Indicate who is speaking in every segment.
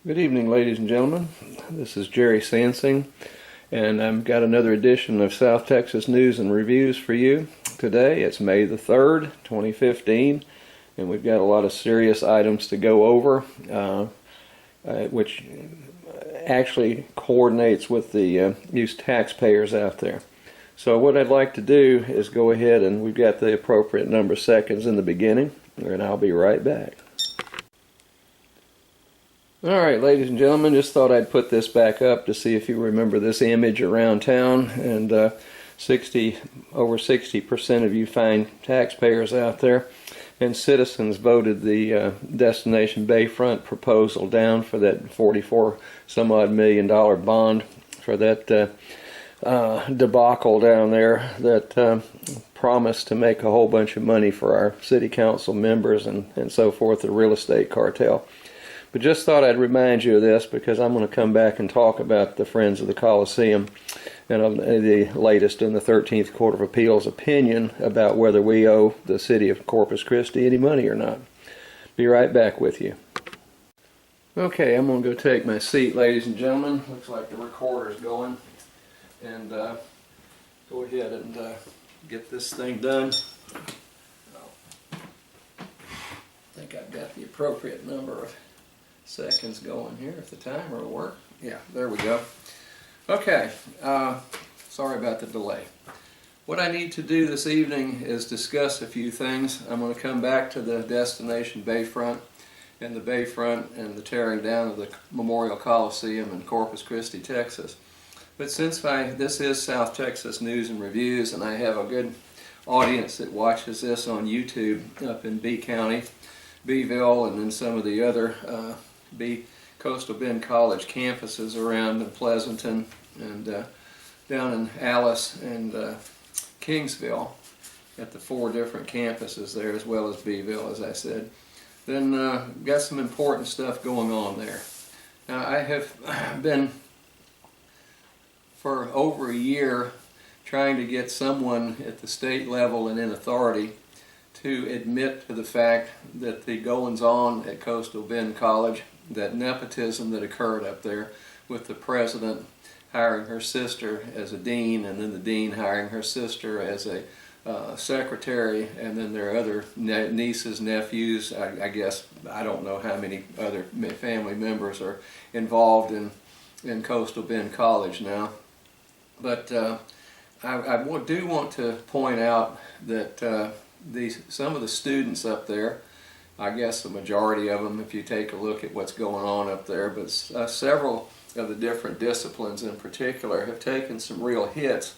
Speaker 1: Good evening, ladies and gentlemen. This is Jerry Sansing, and I've got another edition of South Texas News and Reviews for you. Today, it's May the 3rd, 2015, and we've got a lot of serious items to go over, which actually coordinates with the use taxpayers out there. So what I'd like to do is go ahead, and we've got the appropriate number of seconds in the beginning, and I'll be right back. Alright, ladies and gentlemen, just thought I'd put this back up to see if you remember this image around town, and over 60% of you fine taxpayers out there, and citizens voted the Destination Bayfront proposal down for that $44 some odd million bond for that debacle down there that promised to make a whole bunch of money for our city council members and so forth, the real estate cartel. But just thought I'd remind you of this because I'm going to come back and talk about the Friends of the Coliseum and the latest in the 13th Court of Appeals opinion about whether we owe the city of Corpus Christi any money or not. Be right back with you. Okay, I'm going to go take my seat, ladies and gentlemen. Looks like the recorder's going. And go ahead and get this thing done. I think I've got the appropriate number of seconds going here, if the timer will work. Yeah, there we go. Okay, sorry about the delay. What I need to do this evening is discuss a few things. I'm going to come back to the Destination Bayfront and the Bayfront and the tearing down of the Memorial Coliseum in Corpus Christi, Texas. But since this is South Texas News and Reviews, and I have a good audience that watches this on YouTube up in B County, Beeville, and then some of the other Coastal Bend College campuses around in Pleasanton and down in Alice and Kingsville at the 4 different campuses there, as well as Beeville, as I said. Then got some important stuff going on there. Now, I have been for over a year trying to get someone at the state level and in authority to admit to the fact that the goings-on at Coastal Bend College, that nepotism that occurred up there with the president hiring her sister as a dean, and then the dean hiring her sister as a secretary, and then their other nieces, nephews, I guess, I don't know how many other family members are involved in Coastal Bend College now. But I do want to point out that some of the students up there, I guess the majority of them, if you take a look at what's going on up there, but several of the different disciplines in particular have taken some real hits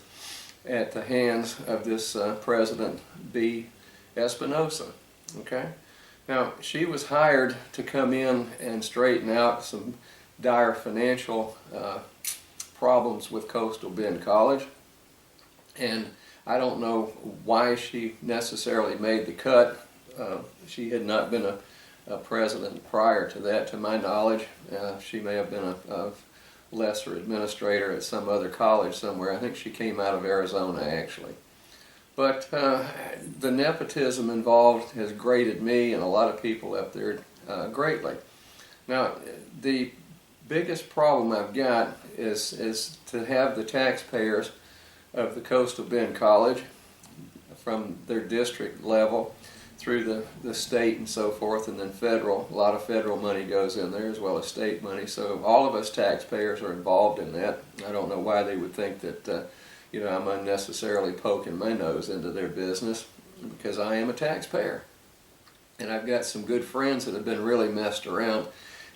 Speaker 1: at the hands of this President B. Espinosa. Okay? Now, she was hired to come in and straighten out some dire financial problems with Coastal Bend College, and I don't know why she necessarily made the cut. She had not been a president prior to that, to my knowledge. She may have been a lesser administrator at some other college somewhere. I think she came out of Arizona, actually. But the nepotism involved has grated me and a lot of people up there greatly. Now, the biggest problem I've got is to have the taxpayers of the Coastal Bend College, from their district level through the state and so forth, and then federal. A lot of federal money goes in there as well as state money, so all of us taxpayers are involved in that. I don't know why they would think that I'm unnecessarily poking my nose into their business, because I am a taxpayer. And I've got some good friends that have been really messed around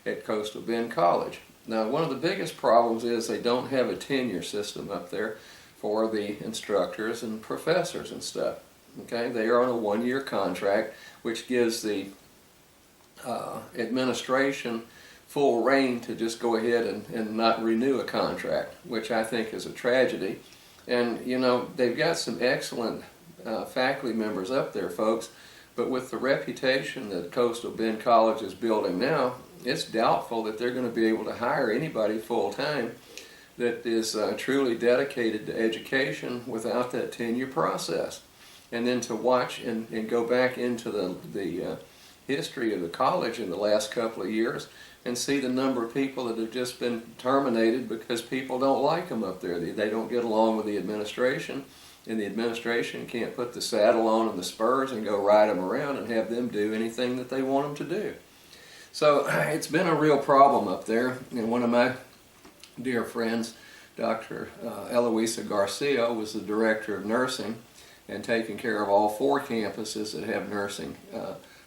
Speaker 1: at Coastal Bend College. Now, one of the biggest problems is they don't have a tenure system up there for the instructors and professors and stuff. Okay, they are on a 1-year contract, which gives the administration full reign to just go ahead and not renew a contract, which I think is a tragedy. And they've got some excellent faculty members up there, folks, but with the reputation that Coastal Bend College is building now, it's doubtful that they're going to be able to hire anybody full-time that is truly dedicated to education without that tenure process. And then to watch and go back into the history of the college in the last couple of years and see the number of people that have just been terminated because people don't like them up there. They don't get along with the administration, and the administration can't put the saddle on and the spurs and go ride them around and have them do anything that they want them to do. So it's been a real problem up there, and one of my dear friends, Dr. Eloisa Garcia, was the director of nursing and taking care of all 4 campuses that have nursing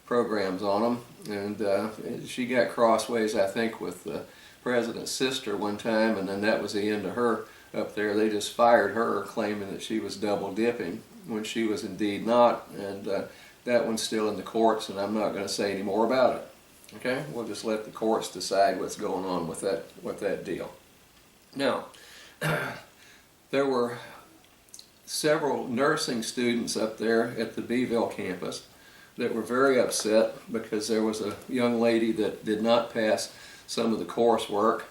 Speaker 1: programs on them. And she got crossways, I think, with the president's sister one time, and then that was the end of her up there. They just fired her, claiming that she was double dipping when she was indeed not, and that one's still in the courts, and I'm not going to say any more about it. Okay, we'll just let the courts decide what's going on with that deal. Now, there were several nursing students up there at the Beeville campus that were very upset because there was a young lady that did not pass some of the coursework,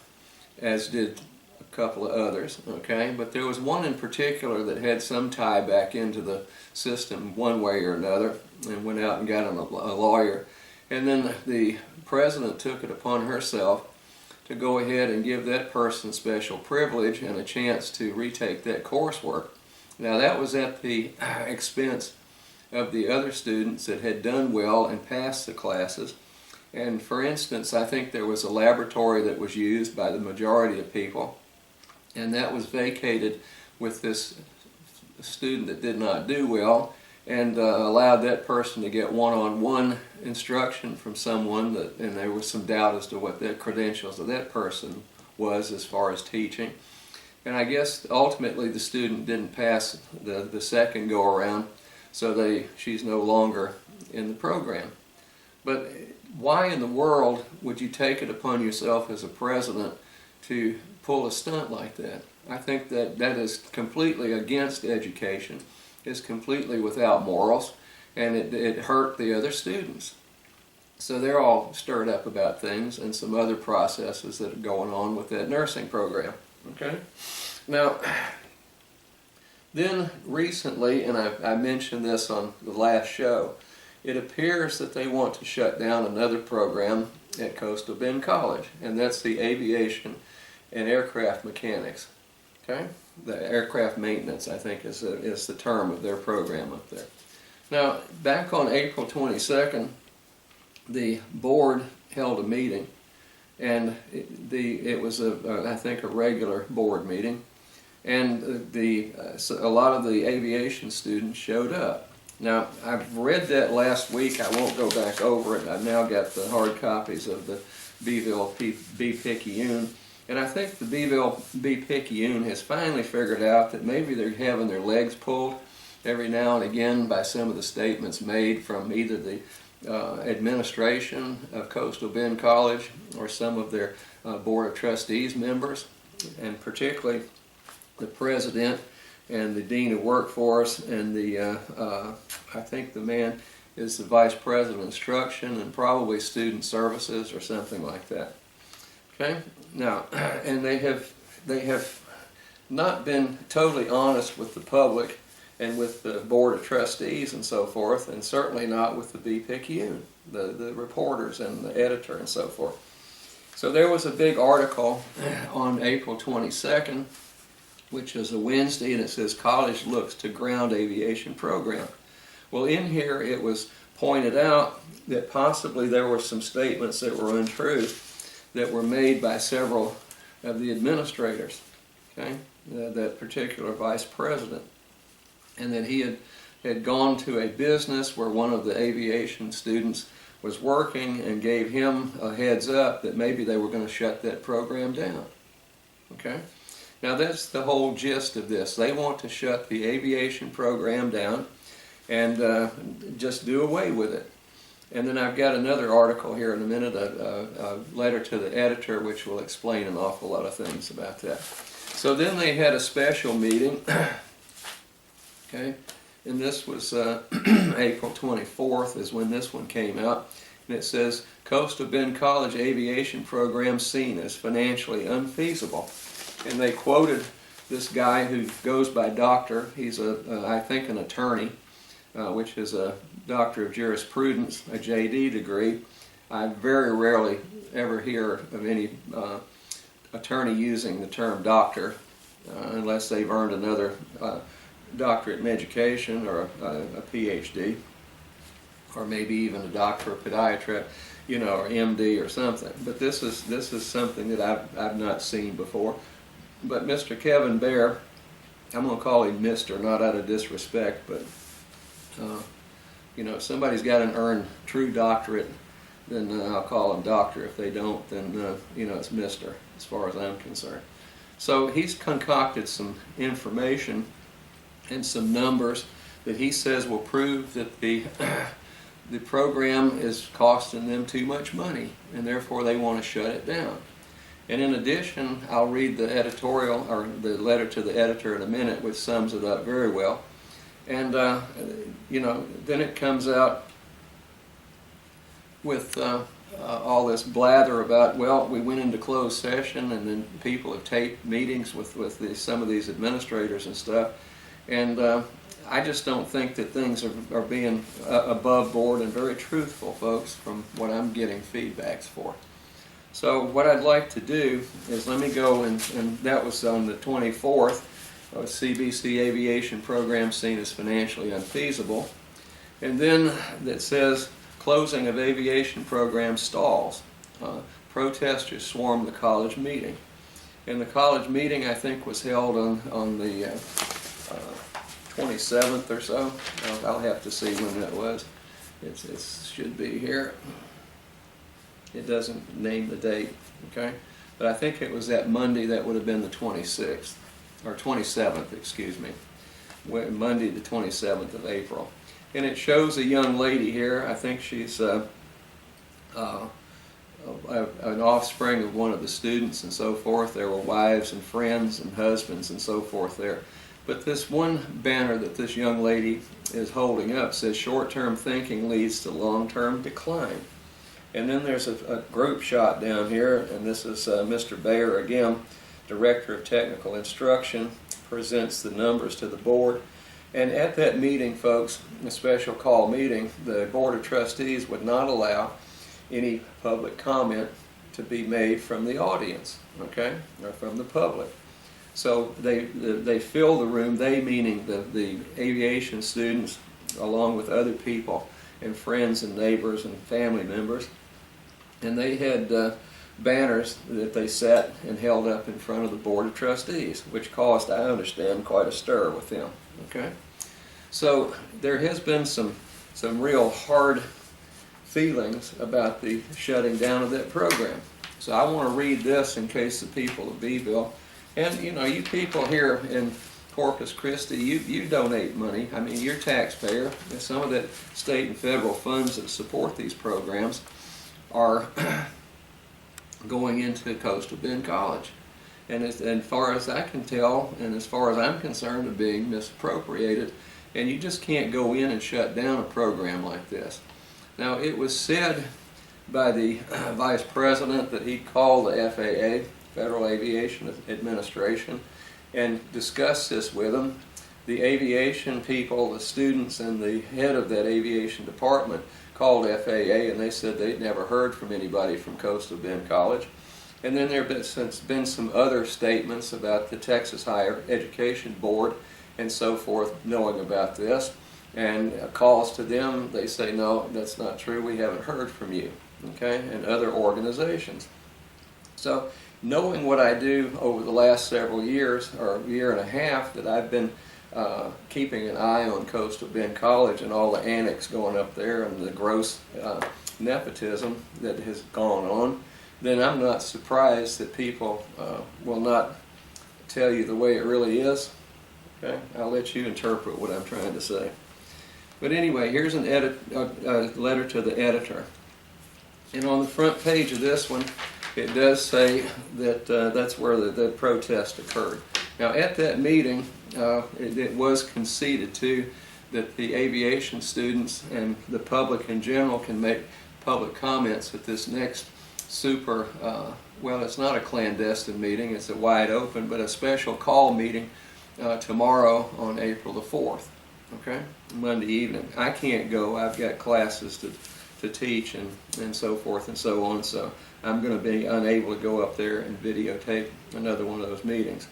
Speaker 1: as did a couple of others, okay? But there was one in particular that had some tie back into the system one way or another and went out and got a lawyer. And then the president took it upon herself to go ahead and give that person special privilege and a chance to retake that coursework. Now that was at the expense of the other students that had done well and passed the classes. And for instance, I think there was a laboratory that was used by the majority of people, and that was vacated with this student that did not do well, and allowed that person to get one-on-one instruction from someone that, and there was some doubt as to what the credentials of that person was as far as teaching. And I guess ultimately the student didn't pass the second go around, so she's no longer in the program. But why in the world would you take it upon yourself as a president to pull a stunt like that? I think that is completely against education. It's completely without morals, and it hurt the other students. So they're all stirred up about things and some other processes that are going on with that nursing program. Okay? Now, then recently, and I mentioned this on the last show, it appears that they want to shut down another program at Coastal Bend College, and that's the aviation and aircraft mechanics. Okay? The aircraft maintenance, I think, is the term of their program up there. Now, back on April 22nd, the board held a meeting, and it was I think a regular board meeting, and a lot of the aviation students showed up. Now, I've read that last week. I won't go back over it. I've now got the hard copies of the Beeville Bee-Picayune. And I think the Beeville Bee-Picayune has finally figured out that maybe they're having their legs pulled every now and again by some of the statements made from either the administration of Coastal Bend College or some of their Board of Trustees members, and particularly the president and the dean of workforce and I think the man is the vice president of instruction and probably student services or something like that. Okay? Now, and they have not been totally honest with the public and with the Board of Trustees and so forth, and certainly not with the Bee-Picayune, the reporters and the editor and so forth. So there was a big article on April 22nd, which is a Wednesday, and it says, "College looks to ground aviation program." Well, in here it was pointed out that possibly there were some statements that were untrue that were made by several of the administrators, okay, that particular vice president, and that he had gone to a business where one of the aviation students was working and gave him a heads up that maybe they were going to shut that program down. Okay? Now that's the whole gist of this. They want to shut the aviation program down and just do away with it. And then I've got another article here in a minute, a letter to the editor, which will explain an awful lot of things about that. So then they had a special meeting, okay, and this was April 24th is when this one came out, and it says, "Coastal Bend College aviation program seen as financially unfeasible." And they quoted this guy who goes by doctor. He's I think an attorney, which is a Doctor of Jurisprudence, a JD degree. I very rarely ever hear of any attorney using the term doctor unless they've earned another doctorate in education or a PhD, or maybe even a doctor of podiatry, you know, or MD or something. But this is something that I've not seen before. But Mr. Kevin Bear, I'm going to call him Mr., not out of disrespect, but you know, if somebody's got an earned true doctorate, then I'll call him doctor. If they don't, then you know, it's Mr., as far as I'm concerned. So he's concocted some information and some numbers that he says will prove that the program is costing them too much money, and therefore they want to shut it down. And in addition, I'll read the editorial, or the letter to the editor in a minute, which sums it up very well. And you know, then it comes out with all this blather about, well, we went into closed session, and then people have taped meetings with some of these administrators and stuff. And I just don't think that things are being above board and very truthful, folks, from what I'm getting feedbacks for. So what I'd like to do is, let me go, and that was on the 24th, CBC Aviation Program seen as financially unfeasible. And then that says, closing of aviation program stalls. Protesters swarmed the college meeting. And the college meeting, I think, was held on the 27th or so. I'll have to see when that was. It should be here. It doesn't name the date, okay? But I think it was that Monday. That would have been the 26th, or 27th, excuse me. Monday the 27th of April. And it shows a young lady here. I think she's an offspring of one of the students and so forth. There were wives and friends and husbands and so forth there. But this one banner that this young lady is holding up says, short-term thinking leads to long-term decline. And then there's a group shot down here, and this is Mr. Bayer again, Director of Technical Instruction, presents the numbers to the board. And at that meeting, folks, a special call meeting, the Board of Trustees would not allow any public comment to be made from the audience, okay, or from the public. So they fill the room, they meaning the aviation students, along with other people and friends and neighbors and family members. And they had banners that they set and held up in front of the Board of Trustees, which caused, I understand, quite a stir with them. Okay, so there has been some real hard feelings about the shutting down of that program. So I want to read this in case the people of Beeville, and you know, you people here in Corpus Christi, you donate money. I mean, you're taxpayer. Some of the state and federal funds that support these programs are going into Coastal Bend College. And as far as I can tell, and as far as I'm concerned, are being misappropriated. And you just can't go in and shut down a program like this. Now, it was said by the Vice President that he called the FAA, Federal Aviation Administration, and discussed this with them. The aviation people, the students, and the head of that aviation department called FAA, and they said they'd never heard from anybody from Coastal Bend College. And then there have been some other statements about the Texas Higher Education Board and so forth knowing about this. And calls to them, they say, no, that's not true, we haven't heard from you, okay, and other organizations. So knowing what I do over the last several years, or a year and a half, that I've been keeping an eye on Coastal Bend College and all the annex going up there and the gross nepotism that has gone on, then I'm not surprised that people will not tell you the way it really is. Okay, I'll let you interpret what I'm trying to say. But anyway, here's a letter to the editor. And on the front page of this one, it does say that that's where the protest occurred. Now, at that meeting, it was conceded too that the aviation students and the public in general can make public comments at this next super, well, it's not a clandestine meeting, it's a wide open, but a special call meeting tomorrow on April the 4th. okay, Monday evening. I can't go. I've got classes to teach and so forth and so on, so I'm going to be unable to go up there and videotape another one of those meetings.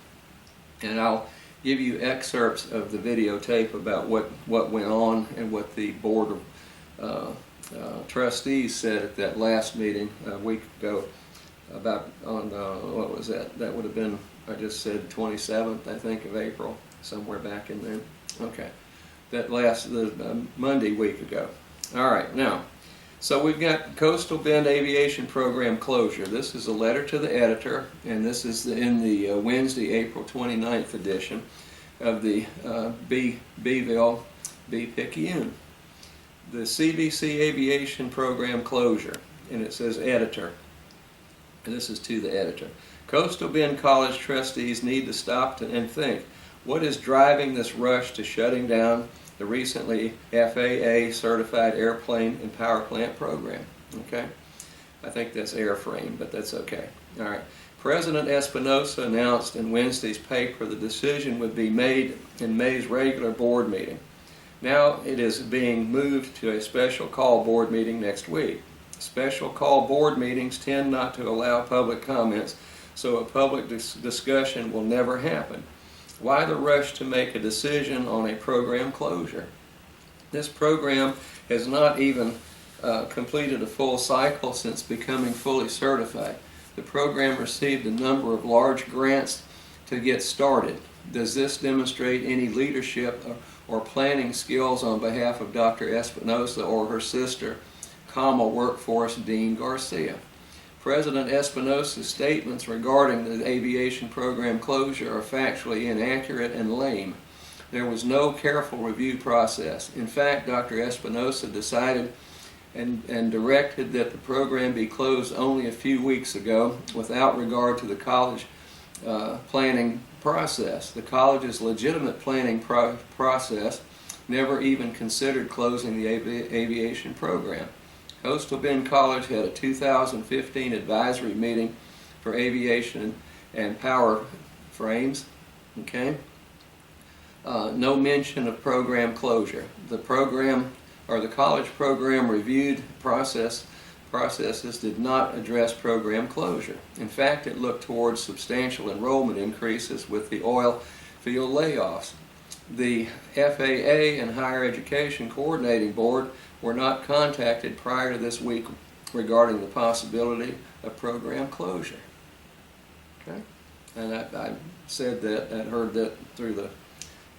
Speaker 1: And I'll give you excerpts of the videotape about what went on and what the Board of Trustees said at that last meeting a week ago about on, what was that? That would have been, I just said 27th, I think, of April, somewhere back in there. Okay, that the Monday week ago. All right, now, so we've got Coastal Bend Aviation Program closure. This is a letter to the editor, and this is in the Wednesday, April 29th edition of the Beeville Bee-Picayune. The CBC Aviation Program closure, and it says editor, and this is to the editor. Coastal Bend College trustees need to stop and think, what is driving this rush to shutting down the recently FAA certified airplane and power plant program? Okay, I think that's airframe, but that's okay. All right. President Espinosa announced in Wednesday's paper the decision would be made in May's regular board meeting. Now it is being moved to a special call board meeting next week. Special call board meetings tend not to allow public comments, so a public discussion will never happen. Why the rush to make a decision on a program closure? This program has not even completed a full cycle since becoming fully certified. The program received a number of large grants to get started. Does this demonstrate any leadership or planning skills on behalf of Dr. Espinosa or her sister, Common Workforce Dean Garcia? President Espinosa's statements regarding the aviation program closure are factually inaccurate and lame. There was no careful review process. In fact, Dr. Espinosa decided and directed that the program be closed only a few weeks ago without regard to the college planning process. The college's legitimate planning process never even considered closing the aviation program. Coastal Bend College had a 2015 advisory meeting for aviation and power frames. Okay. No mention of program closure. The program or the college program reviewed processes did not address program closure. In fact, it looked towards substantial enrollment increases with the oil field layoffs. The FAA and Higher Education Coordinating Board were not contacted prior to this week regarding the possibility of program closure. Okay, and I said that and heard that through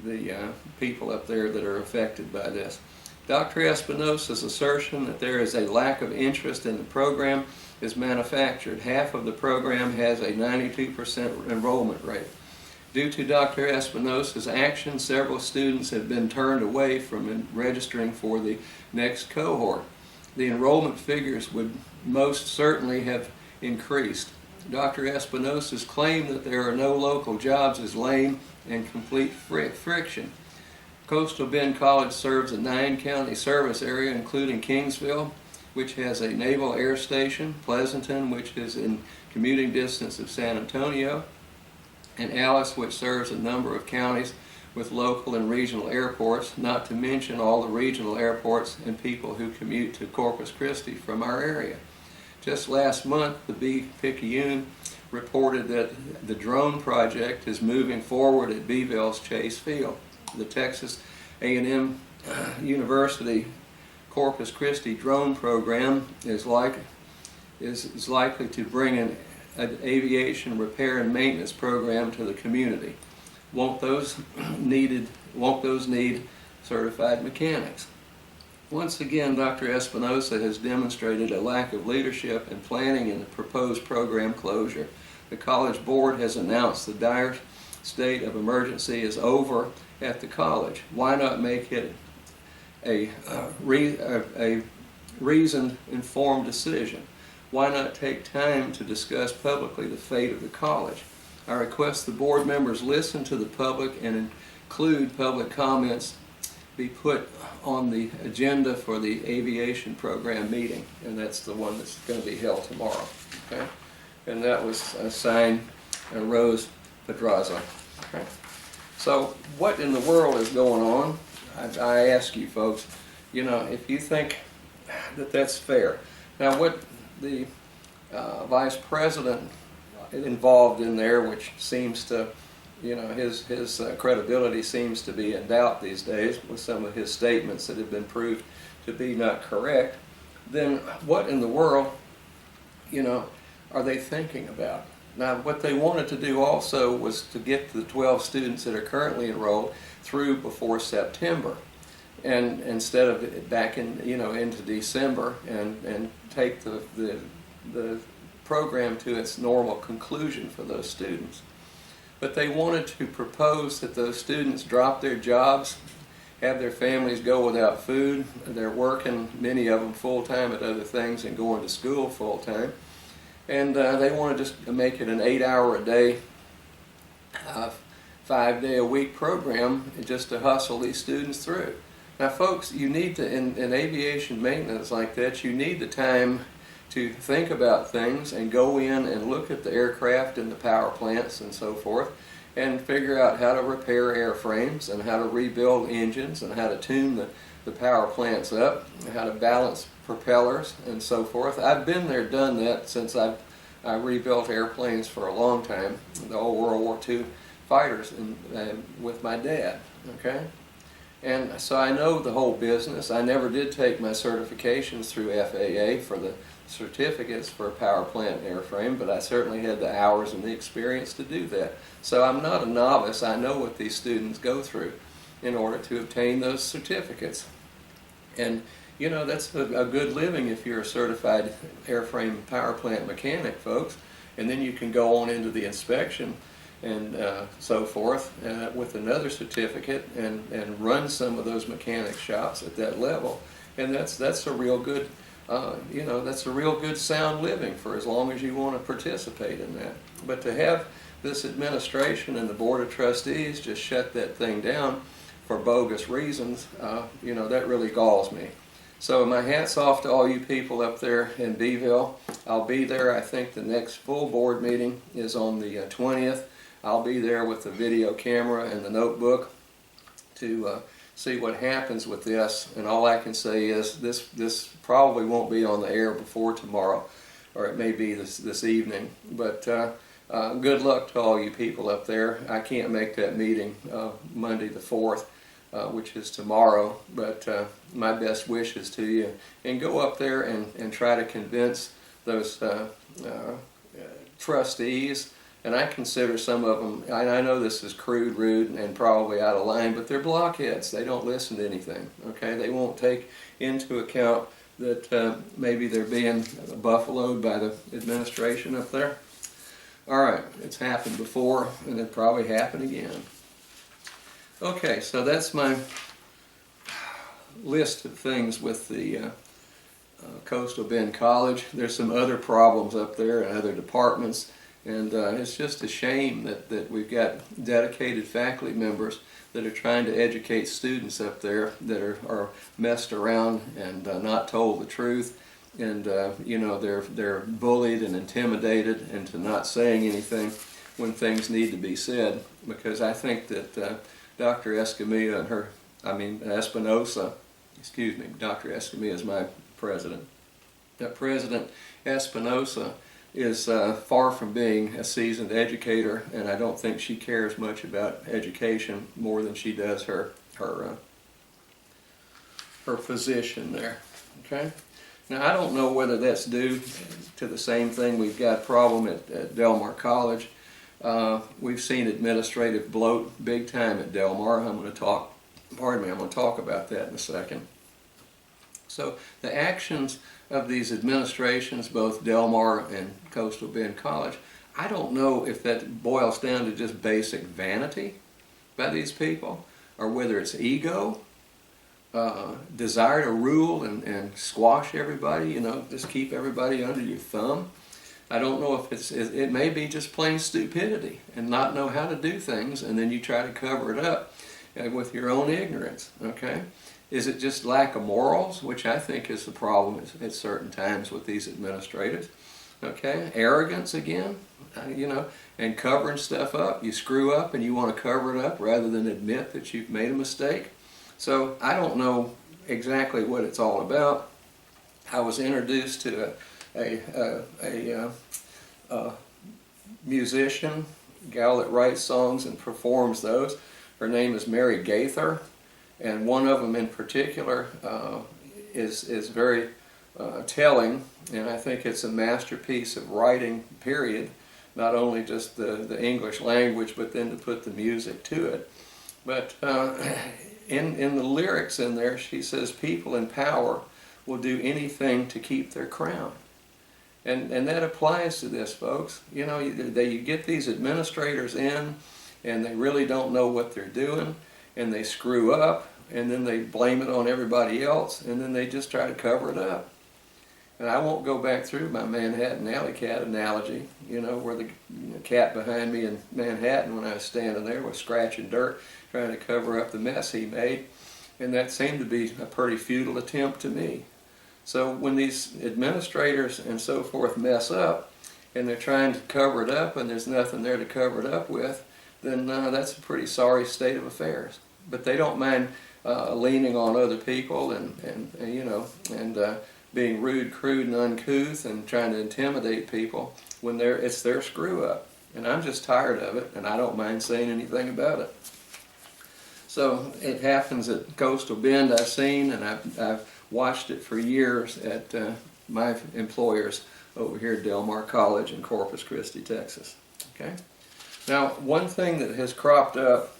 Speaker 1: the people up there that are affected by this. Dr. Espinosa's assertion that there is a lack of interest in the program is manufactured. Half of the program has a 92% enrollment rate. Due to Dr. Espinosa's action, several students have been turned away from registering for the next cohort. The enrollment figures would most certainly have increased. Dr. Espinosa's claim that there are no local jobs is lame and complete fiction. Coastal Bend College serves a 9-county service area, including Kingsville, which has a naval air station, Pleasanton, which is in commuting distance of San Antonio, and Alice, which serves a number of counties with local and regional airports, not to mention all the regional airports and people who commute to Corpus Christi from our area. Just last month, the Bee-Picayune reported that the drone project is moving forward at Beeville's Chase Field. The Texas A&M University Corpus Christi drone program is likely to bring an aviation repair and maintenance program to the community. Won't those need certified mechanics? Once again, Dr. Espinosa has demonstrated a lack of leadership and planning in the proposed program closure. The College Board has announced the dire state of emergency is over at the college. Why not make it a reasoned, informed decision? Why not take time to discuss publicly the fate of the college? I request the board members listen to the public and include public comments be put on the agenda for the aviation program meeting, and that's the one that's going to be held tomorrow. Okay, and that was signed Rose Pedraza. Okay, so what in the world is going on? I ask you folks, you know, if you think that that's fair. Now, what the vice president involved in there, which seems to, you know, his credibility seems to be in doubt these days with some of his statements that have been proved to be not correct, then what in the world, you know, are they thinking about? Now, what they wanted to do also was to get the 12 students that are currently enrolled through before September, and instead of back in, you know, into December, and take the program to its normal conclusion for those students. But they wanted to propose that those students drop their jobs, have their families go without food. They're working, many of them, full-time at other things and going to school full-time. And they want to just make it an 8-hour-a-day, 5-day-a-week program just to hustle these students through. Now, folks, you need to, in aviation maintenance like that, you need the time to think about things and go in and look at the aircraft and the power plants and so forth, and figure out how to repair airframes and how to rebuild engines and how to tune the power plants up, and how to balance propellers and so forth. I've been there, done that, since I rebuilt airplanes for a long time, the old World War II fighters, with my dad, okay? And so I know the whole business. I never did take my certifications through FAA for the certificates for a power plant airframe, but I certainly had the hours and the experience to do that. So I'm not a novice. I know what these students go through in order to obtain those certificates. And you know, that's a good living if you're a certified airframe power plant mechanic, folks. And then you can go on into the inspection and so forth with another certificate and run some of those mechanic shops at that level. And that's a real good, you know, that's a real good sound living for as long as you want to participate in that. But to have this administration and the Board of Trustees just shut that thing down for bogus reasons, you know, that really galls me. So my hat's off to all you people up there in Beeville. I'll be there. I think the next full board meeting is on the 20th. I'll be there with the video camera and the notebook to see what happens with this. And all I can say is this probably won't be on the air before tomorrow, or it may be this evening. But good luck to all you people up there. I can't make that meeting Monday the 4th. Which is tomorrow, but my best wishes to you. And go up there and try to convince those trustees, and I consider some of them, I know this is crude, rude, and probably out of line, but they're blockheads. They don't listen to anything, okay? They won't take into account that maybe they're being buffaloed by the administration up there. All right, it's happened before, and it'll probably happen again. Okay, so that's my list of things with the Coastal Bend College. There's some other problems up there in other departments, and it's just a shame that we've got dedicated faculty members that are trying to educate students up there that are messed around and not told the truth, and you know, they're bullied and intimidated into not saying anything when things need to be said, because I think that Dr. Escamilla and Espinosa, excuse me, Dr. Escamilla is my president. President Espinosa is far from being a seasoned educator, and I don't think she cares much about education more than she does her position there. Okay. Now, I don't know whether that's due to the same thing. We've got a problem at Del Mar College. We've seen administrative bloat big time at Del Mar. I'm going to talk about that in a second. So the actions of these administrations, both Del Mar and Coastal Bend College, I don't know if that boils down to just basic vanity by these people, or whether it's ego, desire to rule and squash everybody, you know, just keep everybody under your thumb. I don't know if it may be just plain stupidity and not know how to do things, and then you try to cover it up with your own ignorance, okay? Is it just lack of morals, which I think is the problem at certain times with these administrators, okay? Arrogance again, you know, and covering stuff up. You screw up and you want to cover it up rather than admit that you've made a mistake. So I don't know exactly what it's all about. I was introduced to a musician, gal that writes songs and performs those. Her name is Mary Gaither, and one of them in particular is very telling, and I think it's a masterpiece of writing, period. Not only just the English language, but then to put the music to it. But in the lyrics in there, she says, people in power will do anything to keep their crown. And that applies to this, folks. You know, you get these administrators in, and they really don't know what they're doing, and they screw up, and then they blame it on everybody else, and then they just try to cover it up. And I won't go back through my Manhattan Alley Cat analogy, you know, where the cat behind me in Manhattan, when I was standing there, was scratching dirt, trying to cover up the mess he made. And that seemed to be a pretty futile attempt to me. So when these administrators and so forth mess up, and they're trying to cover it up, and there's nothing there to cover it up with, then that's a pretty sorry state of affairs. But they don't mind leaning on other people and you know, and being rude, crude, and uncouth, and trying to intimidate people when it's their screw up. And I'm just tired of it, and I don't mind saying anything about it. So it happens at Coastal Bend, I've seen, and I've watched it for years at my employers over here at Del Mar College in Corpus Christi, Texas. Okay. Now, one thing that has cropped up,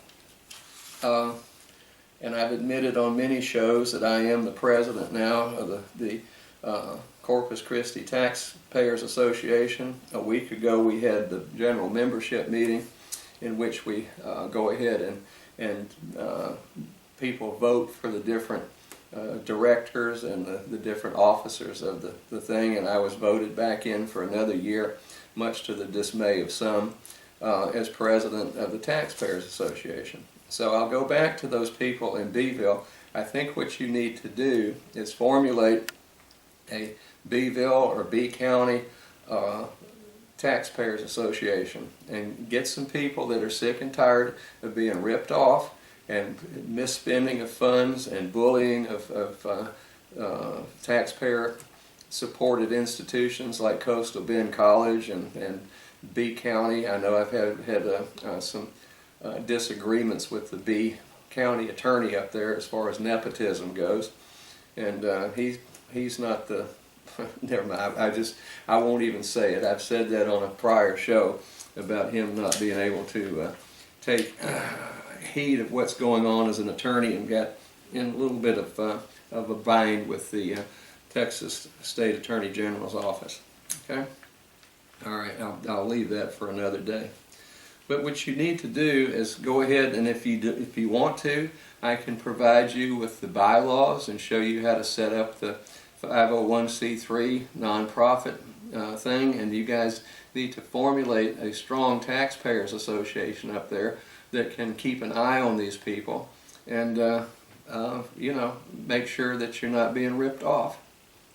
Speaker 1: and I've admitted on many shows that I am the president now of the Corpus Christi Taxpayers Association. A week ago we had the general membership meeting in which we go ahead and people vote for the different directors and the different officers of the thing, and I was voted back in for another year, much to the dismay of some, as president of the Taxpayers Association. So I'll go back to those people in Beeville. I think what you need to do is formulate a Beeville or B County Taxpayers Association and get some people that are sick and tired of being ripped off and misspending of funds and bullying of taxpayer supported institutions like Coastal Bend College and B County. I know I've had some disagreements with the B County attorney up there as far as nepotism goes, and he's not the never mind, I won't even say it. I've said that on a prior show about him not being able to take heed of what's going on as an attorney, and got in a little bit of a bind with the Texas State Attorney General's office. Okay? All right, I'll leave that for another day. But what you need to do is go ahead, and if you want to, I can provide you with the bylaws and show you how to set up the 501c3 nonprofit thing, and you guys need to formulate a strong taxpayers association up there that can keep an eye on these people and you know, make sure that you're not being ripped off.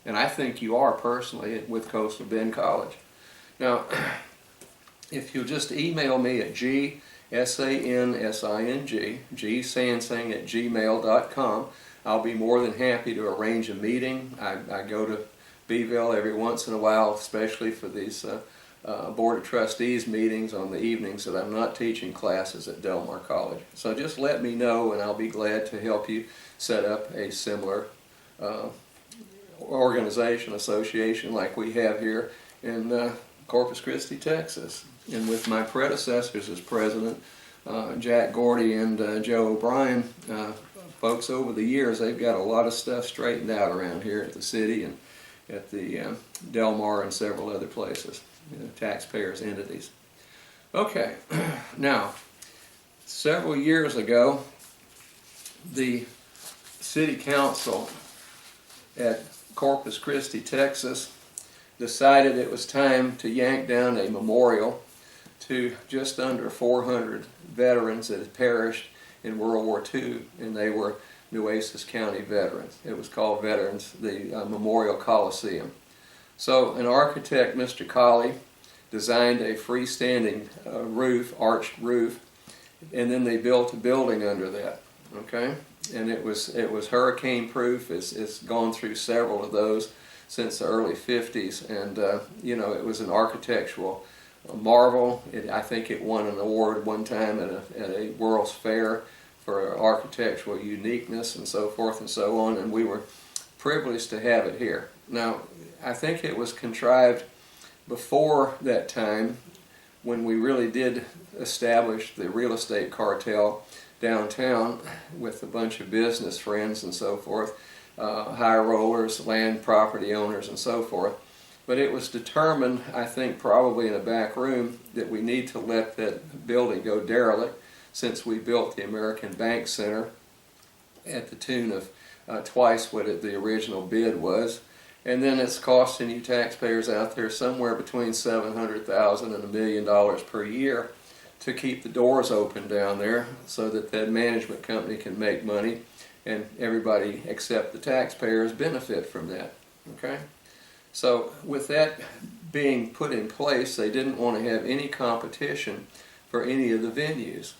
Speaker 1: And I think you are personally with Coastal Bend College. Now, if you'll just email me at gsansing@gmail.com, I'll be more than happy to arrange a meeting. I go to Beeville every once in a while, especially for these Board of Trustees meetings on the evenings that I'm not teaching classes at Del Mar College. So just let me know, and I'll be glad to help you set up a similar organization, association like we have here in Corpus Christi, Texas. And with my predecessors as president, Jack Gordy and Joe O'Brien, folks, over the years, they've got a lot of stuff straightened out around here at the city and at the Del Mar and several other places, you know, taxpayers entities. Okay, now, several years ago, the city council at Corpus Christi, Texas, decided it was time to yank down a memorial to just under 400 veterans that had perished in World War II, and they were Nueces County veterans. It was called Veterans, the Memorial Coliseum. So an architect, Mr. Colley, designed a freestanding roof, arched roof, and then they built a building under that. Okay, and it was hurricane proof. It's gone through several of those since the early 50s, and you know, it was an architectural marvel. I think it won an award one time at a World's Fair for architectural uniqueness and so forth and so on, and we were privileged to have it here. Now, I think it was contrived before that time, when we really did establish the real estate cartel downtown with a bunch of business friends and so forth, high rollers, land property owners and so forth. But it was determined, I think probably in a back room, that we need to let that building go derelict, since we built the American Bank Center at the tune of twice what the original bid was. And then it's costing you taxpayers out there somewhere between $700,000 and $1 million per year to keep the doors open down there, so that that management company can make money and everybody except the taxpayers benefit from that. Okay? So with that being put in place, they didn't want to have any competition for any of the venues.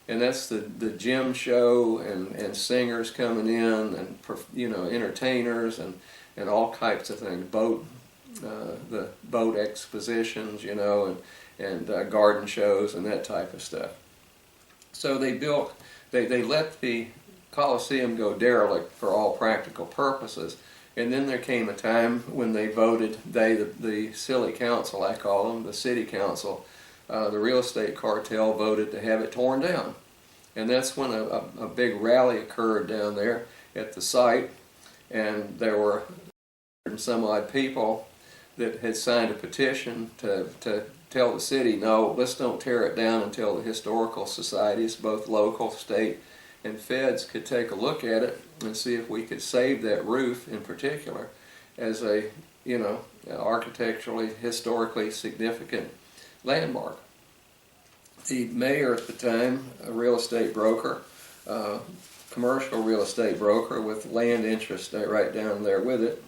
Speaker 1: And that's the gym show and singers coming in, and you know, entertainers and all types of things, the boat expositions, you know, and garden shows and that type of stuff. So they let the Coliseum go derelict for all practical purposes. And then there came a time when they voted, the silly council, I call them, the city council, the real estate cartel voted to have it torn down. And that's when a big rally occurred down there at the site, and there were some odd people that had signed a petition to tell the city, no, let's don't tear it down until the historical societies, both local, state, and feds, could take a look at it and see if we could save that roof in particular as a, you know, architecturally, historically significant landmark. The mayor at the time, a real estate broker, commercial real estate broker with land interest right down there with it,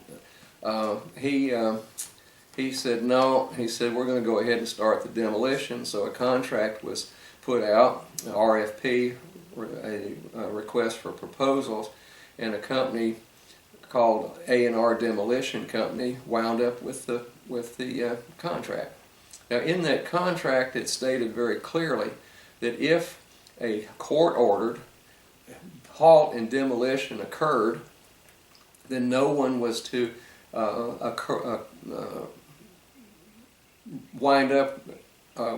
Speaker 1: he said no. He said, we're going to go ahead and start the demolition. So a contract was put out, an RFP, a request for proposals, and a company called A&R Demolition Company wound up with the contract. Now, in that contract, it stated very clearly that if a court-ordered halt and demolition occurred, then no one was to wind up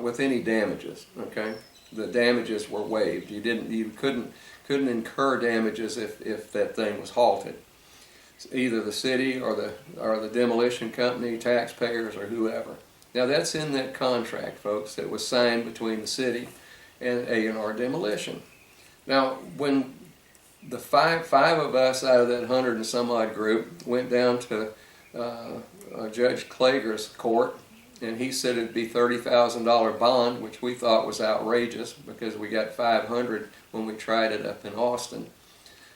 Speaker 1: with any damages. Okay, the damages were waived. You couldn't incur damages if that thing was halted. Either the city or the demolition company, taxpayers, or whoever. Now that's in that contract, folks, that was signed between the city and A&R Demolition. Now, when the five of us out of that 100 and some odd group went down to Judge Klager's court, and he said it'd be $30,000 bond, which we thought was outrageous because we got $500 when we tried it up in Austin.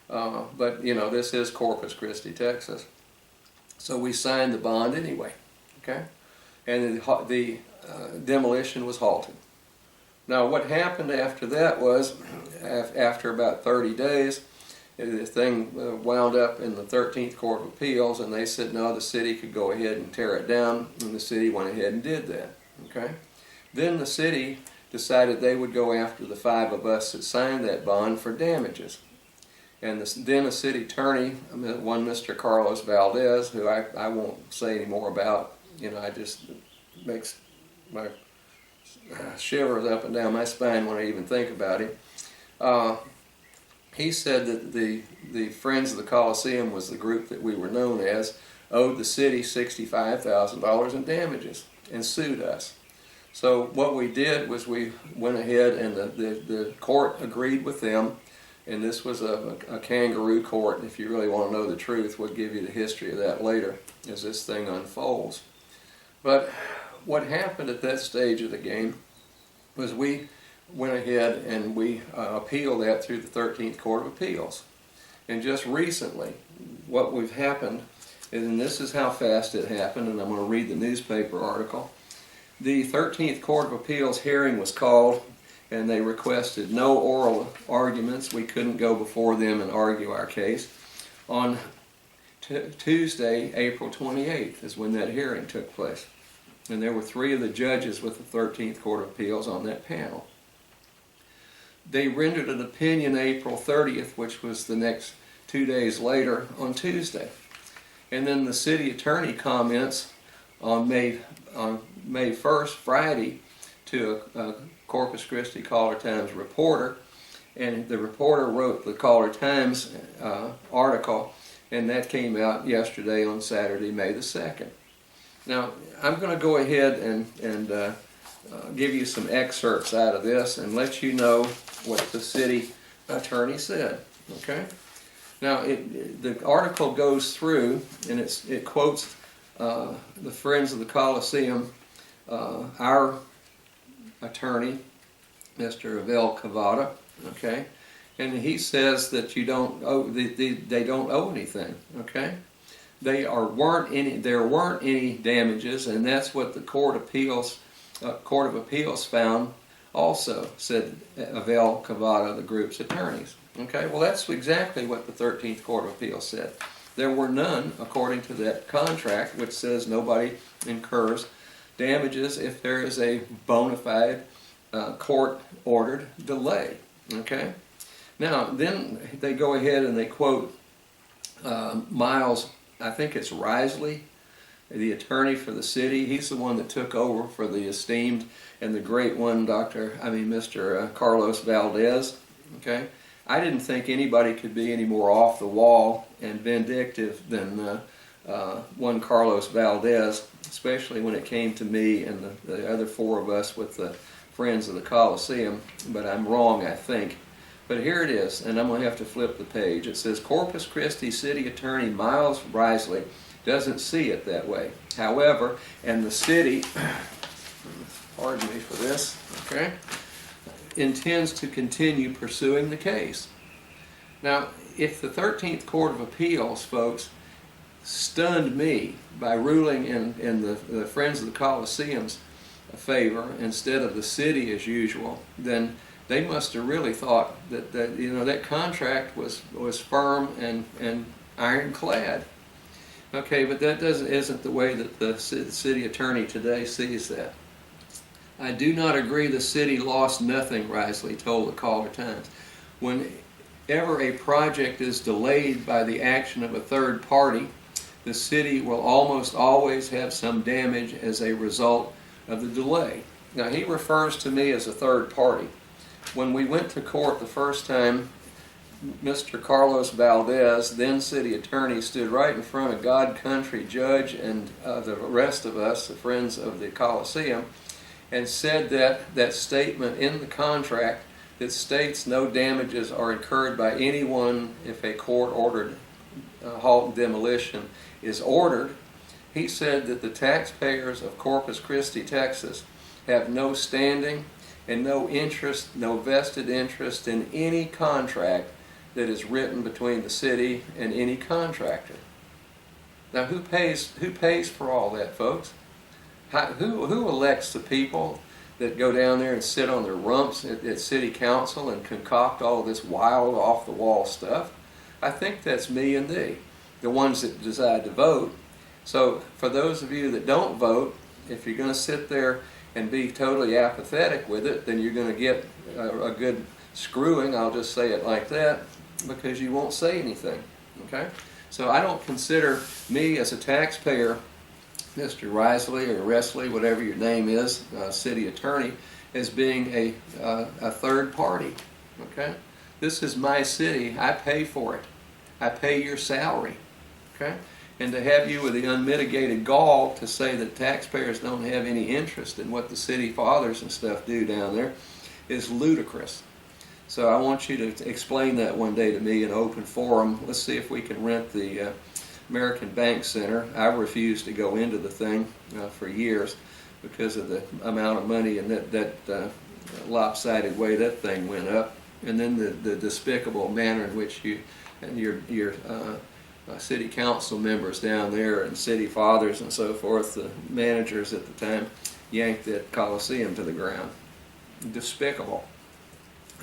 Speaker 1: But you know, this is Corpus Christi, Texas. So we signed the bond anyway, okay? And the demolition was halted. Now what happened after that was, after about 30 days, the thing wound up in the 13th Court of Appeals, and they said no, the city could go ahead and tear it down, and the city went ahead and did that. Okay? Then the city decided they would go after the five of us that signed that bond for damages. And then a city attorney, one Mr. Carlos Valdez, who I won't say any more about, you know, I just makes my shivers up and down my spine when I even think about him. He said that the Friends of the Coliseum was the group that we were known as, owed the city $65,000 in damages and sued us. So what we did was we went ahead, and the court agreed with them, and this was a kangaroo court. If you really want to know the truth, we'll give you the history of that later as this thing unfolds. But what happened at that stage of the game was we went ahead and we appealed that through the 13th Court of Appeals. And just recently, what we've happened, and this is how fast it happened, and I'm going to read the newspaper article. The 13th Court of Appeals hearing was called, and they requested no oral arguments. We couldn't go before them and argue our case. On Tuesday, April 28th is when that hearing took place. And there were 3 of the judges with the 13th Court of Appeals on that panel. They rendered an opinion April 30th, which was the next 2 days later on Tuesday. And then the city attorney comments on May 1st, Friday, to a Corpus Christi Caller-Times reporter. And the reporter wrote the Caller-Times article, and that came out yesterday on Saturday, May the 2nd. Now, I'm going to go ahead and give you some excerpts out of this and let you know what the city attorney said. Okay? Now, the article goes through, and it quotes the Friends of the Coliseum, our attorney, Mr. Abel Cavada, okay? And he says that they don't owe anything, okay? There weren't any damages, and that's what the Court of Appeals found also, said Abel Cavada, the group's attorneys. Okay, well that's exactly what the 13th Court of Appeals said. There were none, according to that contract, which says nobody incurs damages if there is a bona fide court-ordered delay. Okay? Now, then they go ahead and they quote Miles, I think it's Risley, the attorney for the city. He's the one that took over for the esteemed and the great one, Mr. Carlos Valdez. Okay? I didn't think anybody could be any more off the wall and vindictive than one Carlos Valdez, especially when it came to me and the other 4 of us with the Friends of the Coliseum. But I'm wrong, I think. But here it is, and I'm going to have to flip the page. It says, Corpus Christi City Attorney Miles Risley doesn't see it that way. However, and the city, pardon me for this, okay, intends to continue pursuing the case. Now, if the 13th Court of Appeals, folks, stunned me by ruling in the Friends of the Coliseum's favor instead of the city as usual, then they must have really thought that that contract was firm and ironclad. Okay, but that isn't the way that the city attorney today sees that. I do not agree the city lost nothing, Risley told the Caller-Times. Whenever a project is delayed by the action of a third party, the city will almost always have some damage as a result of the delay. Now, he refers to me as a third party. When we went to court the first time, Mr. Carlos Valdez, then city attorney, stood right in front of God Country Judge and the rest of us, the Friends of the Coliseum, and said that statement in the contract that states no damages are incurred by anyone if a court-ordered halt and demolition is ordered. He said that the taxpayers of Corpus Christi, Texas, have no standing and no interest, no vested interest in any contract that is written between the city and any contractor. Now, who pays for all that, folks? Who elects the people that go down there and sit on their rumps at city council and concoct all this wild, off-the-wall stuff? I think that's me and thee, the ones that decide to vote. So for those of you that don't vote, if you're going to sit there and be totally apathetic with it, then you're going to get a good screwing, I'll just say it like that, because you won't say anything. Okay? So I don't consider me as a taxpayer, Mr. Risley or Resley, whatever your name is, city attorney, as being a third party. Okay? This is my city. I pay for it. I pay your salary. Okay? And to have you with the unmitigated gall to say that taxpayers don't have any interest in what the city fathers and stuff do down there is ludicrous. So I want you to explain that one day to me in open forum. Let's see if we can rent the American Bank Center. I refused to go into the thing for years because of the amount of money and that lopsided way that thing went up, and then the despicable manner in which you and your city council members down there and city fathers and so forth, the managers at the time, yanked that Coliseum to the ground. Despicable.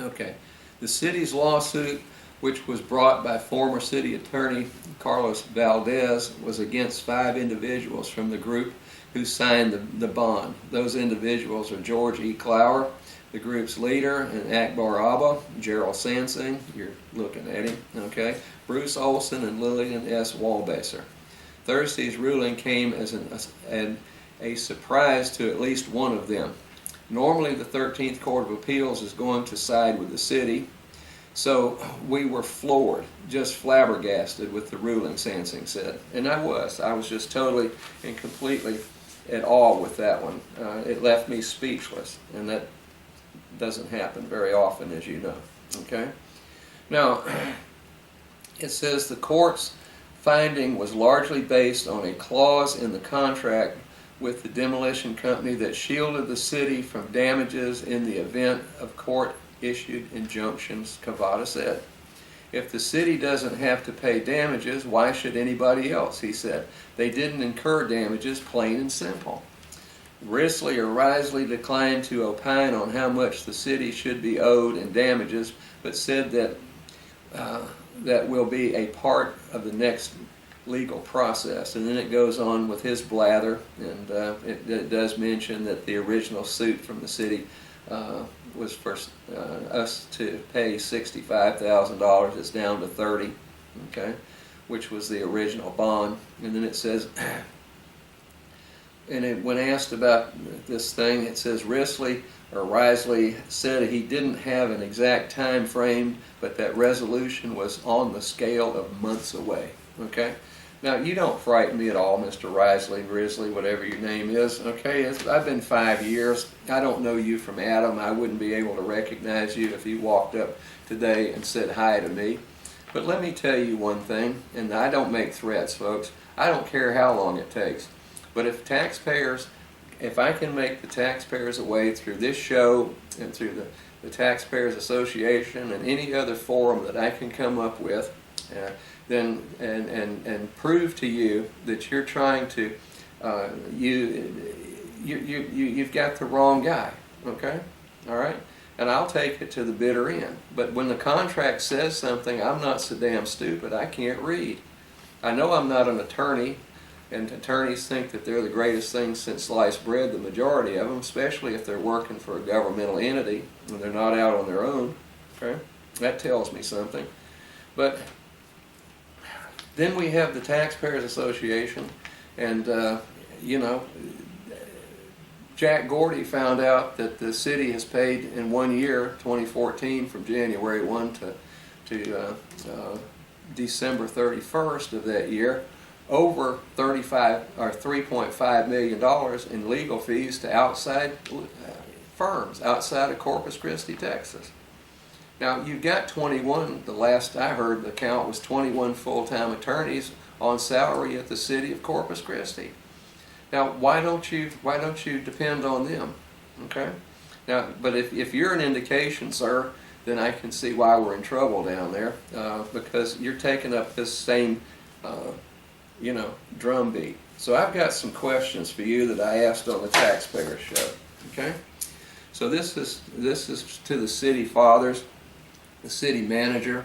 Speaker 1: Okay. The city's lawsuit, which was brought by former city attorney Carlos Valdez, was against 5 individuals from the group who signed the bond. Those individuals are George E. Clower, the group's leader, and Akbar Abba, Gerald Sansing, you're looking at him, okay, Bruce Olson, and Lillian S. Wallbasser. Thursday's ruling came as a surprise to at least one of them. Normally the 13th Court of Appeals is going to side with the city, so we were floored, just flabbergasted with the ruling, Sansing said. And I was just totally and completely at awe with that one. It left me speechless, and that doesn't happen very often, as you know. Okay? Now, it says the court's finding was largely based on a clause in the contract with the demolition company that shielded the city from damages in the event of court-issued injunctions, Cavada said. If the city doesn't have to pay damages, why should anybody else, he said. They didn't incur damages, plain and simple. Risley or Risley declined to opine on how much the city should be owed in damages, but said that that will be a part of the next legal process. And then it goes on with his blather, and it does mention that the original suit from the city was for us to pay $65,000. It's down to $30,000, okay, which was the original bond. And then it says, and when asked about this thing, it says Risley said he didn't have an exact time frame, but that resolution was on the scale of months away. Okay? Now, you don't frighten me at all, Mr. Risley, whatever your name is. Okay? I've been 5 years. I don't know you from Adam. I wouldn't be able to recognize you if you walked up today and said hi to me. But let me tell you one thing, and I don't make threats, folks. I don't care how long it takes. But if I can make the taxpayers away through this show and through the Taxpayers Association and any other forum that I can come up with, then and prove to you that you're trying to you've got the wrong guy, okay? All right? And I'll take it to the bitter end. But when the contract says something, I'm not so damn stupid, I can't read. I know I'm not an attorney, and attorneys think that they're the greatest thing since sliced bread, the majority of them, especially if they're working for a governmental entity and they're not out on their own. Okay? That tells me something. But then we have the Taxpayers Association, and Jack Gordy found out that the city has paid in 1 year, 2014, from January 1 to December 31st of that year, over $3.5 million in legal fees to outside firms outside of Corpus Christi, Texas. Now, you've got 21, the last I heard the count was 21 full-time attorneys on salary at the city of Corpus Christi. Now, why don't you depend on them? Okay? Now, but if you're an indication, sir, then I can see why we're in trouble down there, because you're taking up this same drumbeat. So I've got some questions for you that I asked on the Taxpayer Show. Okay? So this is to the city fathers, the city manager,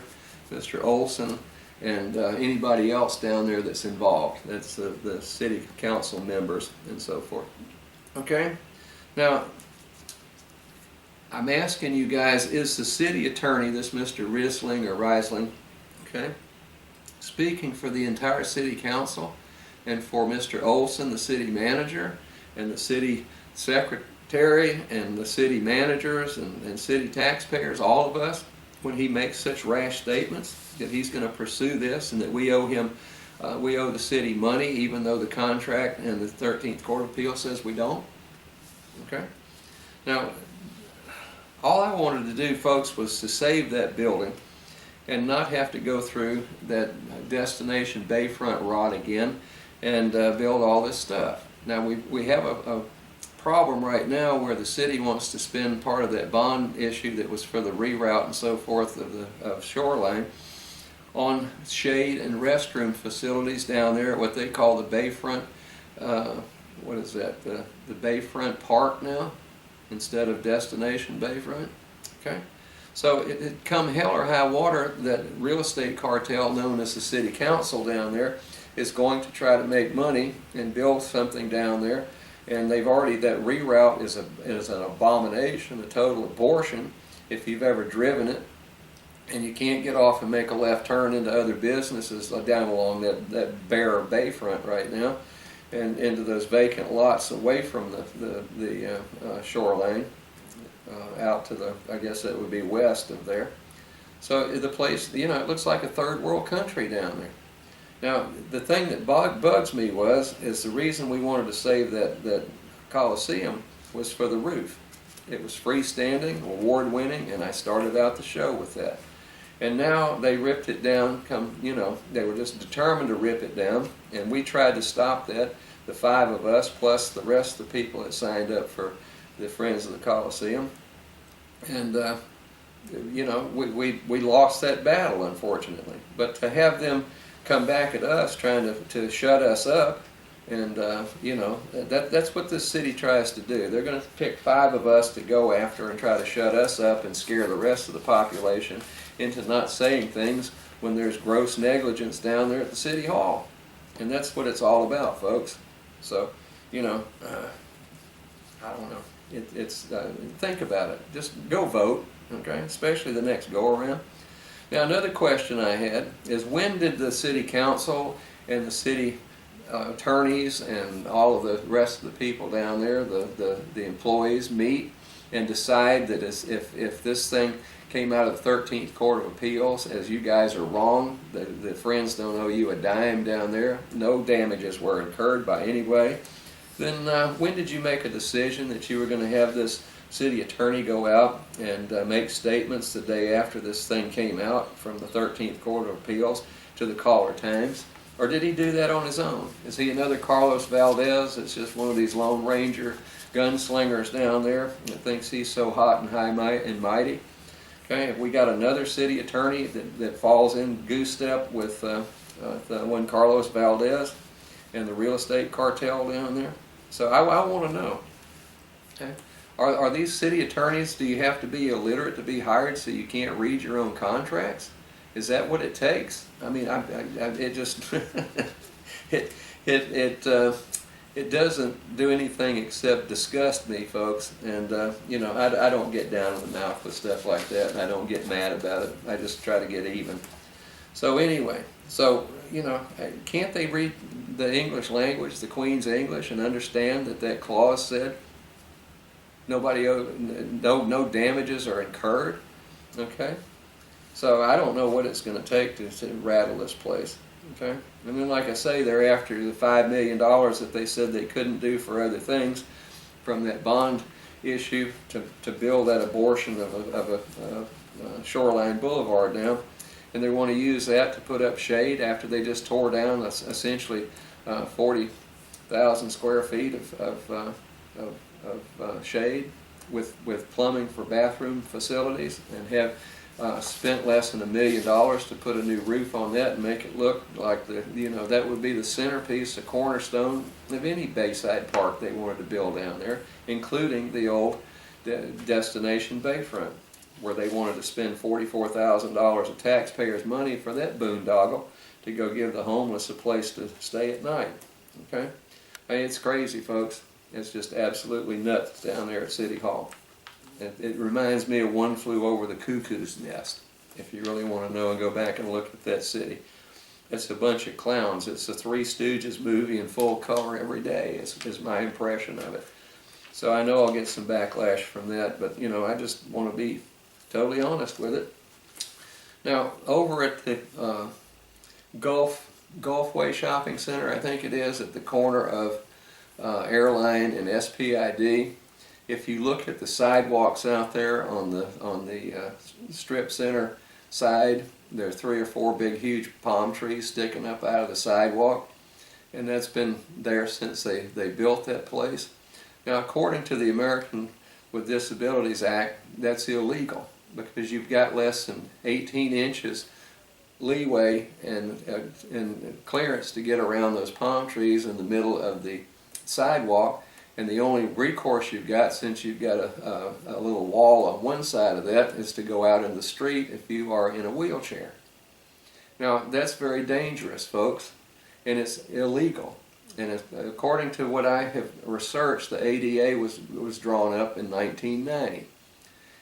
Speaker 1: Mr. Olson, and anybody else down there that's involved. That's the city council members and so forth. Okay? Now, I'm asking you guys, is the city attorney, this Mr. Riesling, okay, speaking for the entire city council and for Mr. Olson, the city manager, and the city secretary, and the city managers, and city taxpayers, all of us, when he makes such rash statements that he's going to pursue this and that we owe the city money even though the contract and the 13th Court of Appeal says we don't? Okay? Now, all I wanted to do, folks, was to save that building and not have to go through that Destination Bayfront rot again and build all this stuff. Now, we have a problem right now where the city wants to spend part of that bond issue that was for the reroute and so forth of Shoreline on shade and restroom facilities down there at what they call the Bayfront, what is that, the Bayfront Park now, instead of Destination Bayfront. Okay? So it come hell or high water, that real estate cartel known as the city council down there is going to try to make money and build something down there. And they've already, that reroute is an abomination, a total abortion if you've ever driven it. And you can't get off and make a left turn into other businesses down along that bare bayfront right now, and into those vacant lots away from the shoreline, out to the, I guess that would be west of there. So the place, you know, it looks like a third world country down there. Now, the thing that bugs me is the reason we wanted to save that Coliseum was for the roof. It was freestanding, award-winning, and I started out the show with that. And now they ripped it down, you know, they were just determined to rip it down, and we tried to stop that, the 5 of us, plus the rest of the people that signed up for the Friends of the Coliseum. And, you know, we lost that battle, unfortunately. But to have them come back at us trying to shut us up, and you know, that's what this city tries to do. They're going to pick 5 of us to go after and try to shut us up and scare the rest of the population into not saying things when there's gross negligence down there at the city hall. And that's what it's all about, folks. So, you know, I don't know. Think about it. Just go vote, okay? Especially the next go around. Now, another question I had is, when did the city council and the city attorneys and all of the rest of the people down there, the employees, meet and decide that if this thing came out of the 13th Court of Appeals, as you guys are wrong, the Friends don't owe you a dime down there, no damages were incurred by anybody, then when did you make a decision that you were going to have this city attorney go out and make statements the day after this thing came out from the 13th Court of Appeals to the Caller-Times? Or did he do that on his own? Is he another Carlos Valdez that's just one of these Lone Ranger gunslingers down there that thinks he's so hot and high and mighty? Okay, have we got another city attorney that falls in goose step with the one Carlos Valdez and the real estate cartel down there? So I want to know. Okay. Are these city attorneys, do you have to be illiterate to be hired so you can't read your own contracts? Is that what it takes? I mean, it just it doesn't do anything except disgust me, folks. And you know, I don't get down in the mouth with stuff like that, and I don't get mad about it. I just try to get even. So anyway, you know, can't they read the English language, the Queen's English, and understand that clause said no damages are incurred? Okay. So I don't know what it's going to take to rattle this place, okay? And then, like I say, they're after the $5 million that they said they couldn't do for other things from that bond issue to build that abortion of a shoreline boulevard now. And they want to use that to put up shade after they just tore down essentially 40,000 square feet of shade with plumbing for bathroom facilities, and have spent less than $1 million to put a new roof on that and make it look like that would be the centerpiece, the cornerstone of any Bayside park they wanted to build down there, including the old Destination Bayfront, where they wanted to spend $44,000 of taxpayers' money for that boondoggle to go give the homeless a place to stay at night. Okay, hey, it's crazy, folks. It's just absolutely nuts down there at City Hall. It reminds me of One Flew Over the Cuckoo's Nest, if you really want to know and go back and look at that city. It's a bunch of clowns. It's the Three Stooges movie in full color every day, is my impression of it. So I know I'll get some backlash from that, but you know, I just want to be totally honest with it. Now, over at the Gulfway Shopping Center, I think it is, at the corner of Airline and SPID, if you look at the sidewalks out there on the strip center side, there are 3 or 4 big huge palm trees sticking up out of the sidewalk, and that's been there since they built that place. Now, according to the American with Disabilities Act, that's illegal because you've got less than 18 inches leeway and clearance to get around those palm trees in the middle of the sidewalk. And the only recourse you've got, since you've got a little wall on one side of that, is to go out in the street if you are in a wheelchair. Now, that's very dangerous, folks, and it's illegal. And according to what I have researched, the ADA was drawn up in 1990.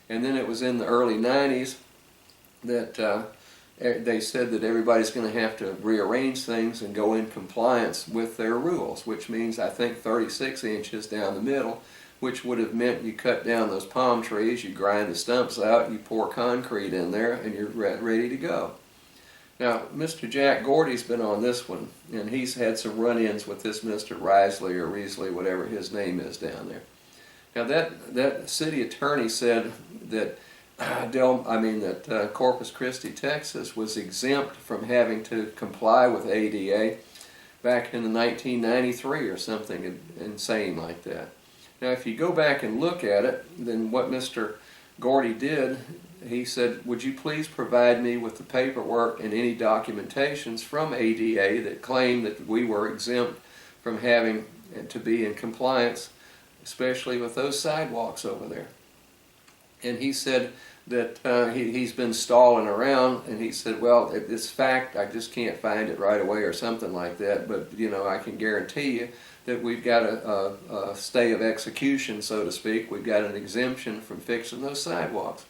Speaker 1: And then it was in the early 90s that they said that everybody's going to have to rearrange things and go in compliance with their rules, which means I think 36 inches down the middle, which would have meant you cut down those palm trees, you grind the stumps out, you pour concrete in there, and you're ready to go. Now, Mr. Jack Gordy's been on this one, and he's had some run-ins with this Mr. Risley or Risley, whatever his name is down there. Now, that city attorney said that Corpus Christi, Texas was exempt from having to comply with ADA back in 1993 or something insane like that. Now, if you go back and look at it, then what Mr. Gordy did, he said, would you please provide me with the paperwork and any documentations from ADA that claim that we were exempt from having to be in compliance, especially with those sidewalks over there. And he said that he's been stalling around, and he said, well, it's fact, I just can't find it right away or something like that, but I can guarantee you that we've got a stay of execution, so to speak. We've got an exemption from fixing those sidewalks.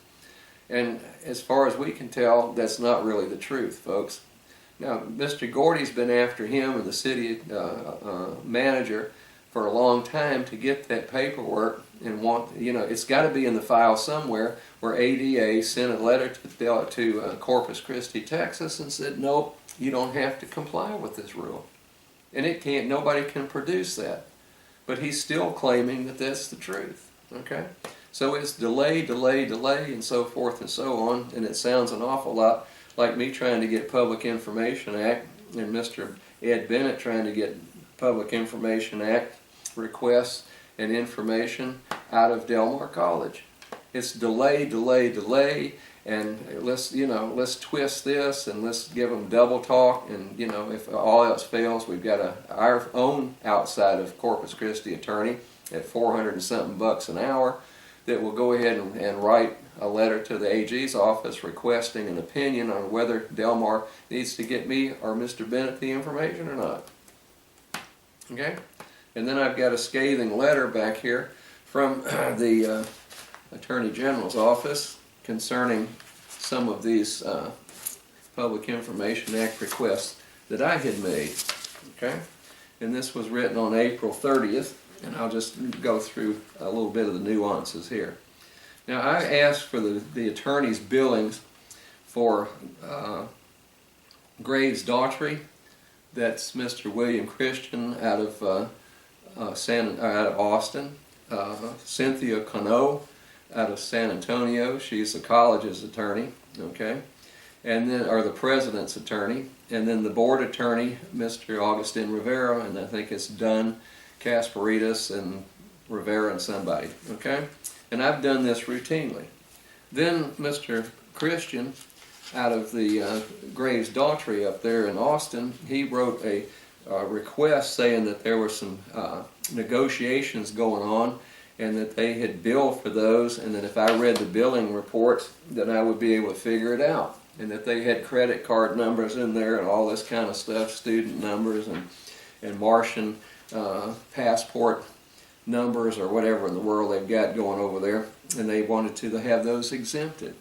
Speaker 1: And as far as we can tell, that's not really the truth, folks. Now, Mr. Gordy's been after him and the city manager for a long time to get that paperwork, and it's got to be in the file somewhere, where ADA sent a letter to Corpus Christi, Texas, and said, nope, you don't have to comply with this rule. And nobody can produce that. But he's still claiming that that's the truth, okay? So it's delay, and so forth and so on, and it sounds an awful lot like me trying to get Public Information Act and Mr. Ed Bennett trying to get Public Information Act requests and information out of Del Mar College. It's delay, and let's twist this, and let's give them double talk, and if all else fails, we've got our own outside of Corpus Christi attorney at $400 and something an hour that will go ahead and write a letter to the AG's office requesting an opinion on whether Del Mar needs to get me or Mr. Bennett the information or not. Okay? And then I've got a scathing letter back here from the Attorney General's office concerning some of these Public Information Act requests that I had made. Okay? And this was written on April 30th, and I'll just go through a little bit of the nuances here. Now, I asked for the attorney's billings for Graves Daughtry. That's Mr. William Christian out of Austin. Cynthia Cano out of San Antonio. She's the college's attorney, okay? And then, or the president's attorney. And then the board attorney, Mr. Augustin Rivera, and I think it's Dunn, Kasperitas, and Rivera and somebody, okay? And I've done this routinely. Then Mr. Christian out of the Graves Daughtry up there in Austin, he wrote a request saying that there were some negotiations going on and that they had billed for those, and that if I read the billing reports, then I would be able to figure it out, and that they had credit card numbers in there and all this kind of stuff, student numbers and Martian passport numbers or whatever in the world they've got going over there, and they wanted to have those exempted.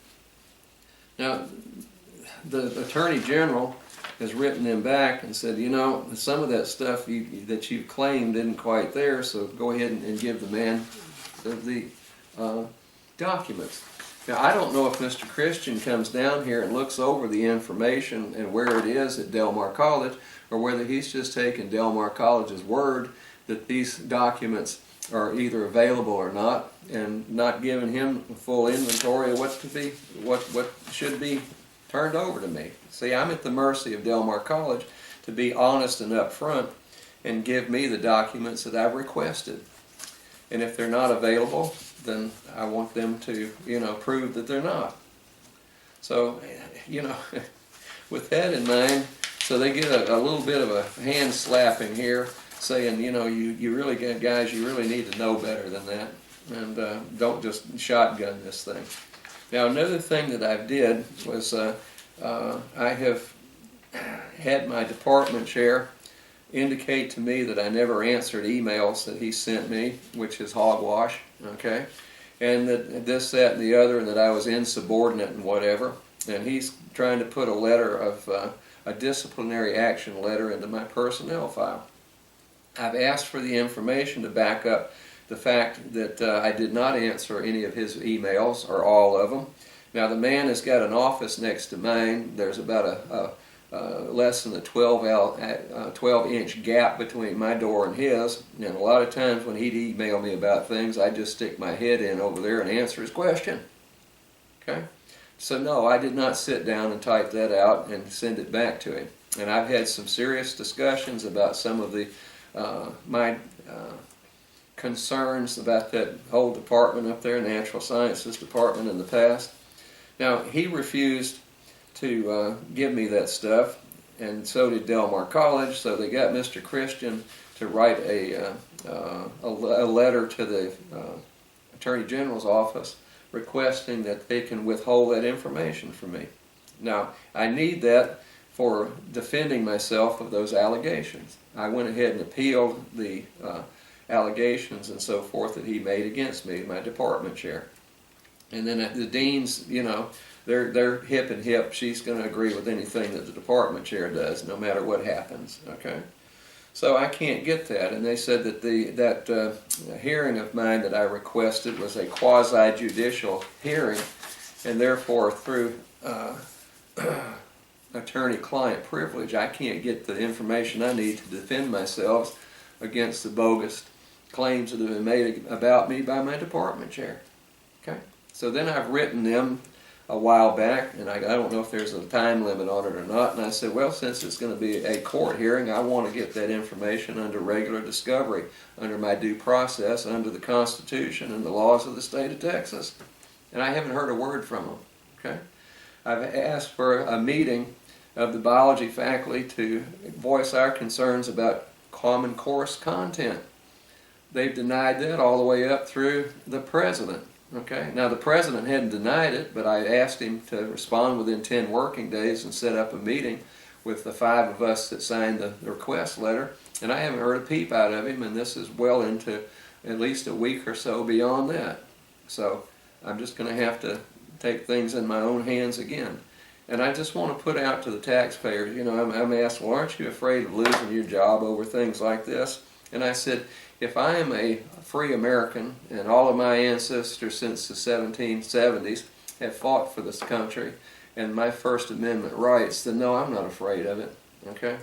Speaker 1: Now, the Attorney General has written them back and said, some of that stuff that you've claimed isn't quite there, so go ahead and give the man the documents. Now, I don't know if Mr. Christian comes down here and looks over the information and where it is at Del Mar College, or whether he's just taken Del Mar College's word that these documents are either available or not, and not giving him a full inventory of what should be turned over to me. See, I'm at the mercy of Del Mar College to be honest and upfront and give me the documents that I've requested. And if they're not available, then I want them to, prove that they're not. So, with that in mind, so they get a little bit of a hand slapping here saying, you know, you really, guys, you really need to know better than that, and don't just shotgun this thing. Now, another thing that I did was I have had my department chair indicate to me that I never answered emails that he sent me, which is hogwash, okay? And that this, that, and the other, and that I was insubordinate and whatever. And he's trying to put a letter of, a disciplinary action letter into my personnel file. I've asked for the information to back up the fact that I did not answer any of his emails, or all of them. Now, the man has got an office next to mine. There's about less than a 12-inch gap between my door and his, and a lot of times when he'd email me about things, I'd just stick my head in over there and answer his question. Okay? So no, I did not sit down and type that out and send it back to him. And I've had some serious discussions about some of the my concerns about that whole department up there, Natural Sciences Department, in the past. Now, he refused to give me that stuff, and so did Del Mar College, so they got Mr. Christian to write a letter to the Attorney General's office requesting that they can withhold that information from me. Now, I need that for defending myself of those allegations. I went ahead and appealed the allegations and so forth that he made against me, my department chair. And then the deans, you know, they're hip and hip. She's going to agree with anything that the department chair does, no matter what happens. Okay, so I can't get that. And they said that that hearing of mine that I requested was a quasi-judicial hearing, and therefore through attorney-client privilege, I can't get the information I need to defend myself against the bogus claims that have been made about me by my department chair. Okay, so then I've written them a while back, and I don't know if there's a time limit on it or not, and I said, well, since it's going to be a court hearing, I want to get that information under regular discovery, under my due process, under the Constitution and the laws of the state of Texas. And I haven't heard a word from them. Okay, I've asked for a meeting of the biology faculty to voice our concerns about Common Course content. They've denied that all the way up through the president. Okay, now the president hadn't denied it, but I asked him to respond within 10 working days and set up a meeting with the 5 of us that signed the request letter, and I haven't heard a peep out of him, and this is well into at least a week or so beyond that. So I'm just going to have to take things in my own hands again. And I just want to put out to the taxpayers, you know, I'm asked, well, aren't you afraid of losing your job over things like this? And I said, if I am a free American, and all of my ancestors since the 1770s have fought for this country and my First Amendment rights, then no, I'm not afraid of it. Okay?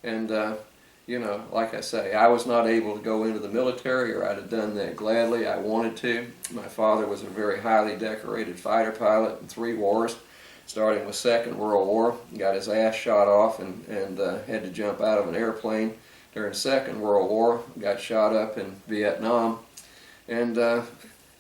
Speaker 1: And, you know, like I say, I was not able to go into the military, or I'd have done that gladly. I wanted to. My father was a very highly decorated fighter pilot in 3 wars, starting with Second World War. Got his ass shot off and had to jump out of an airplane during the Second World War, got shot up in Vietnam. And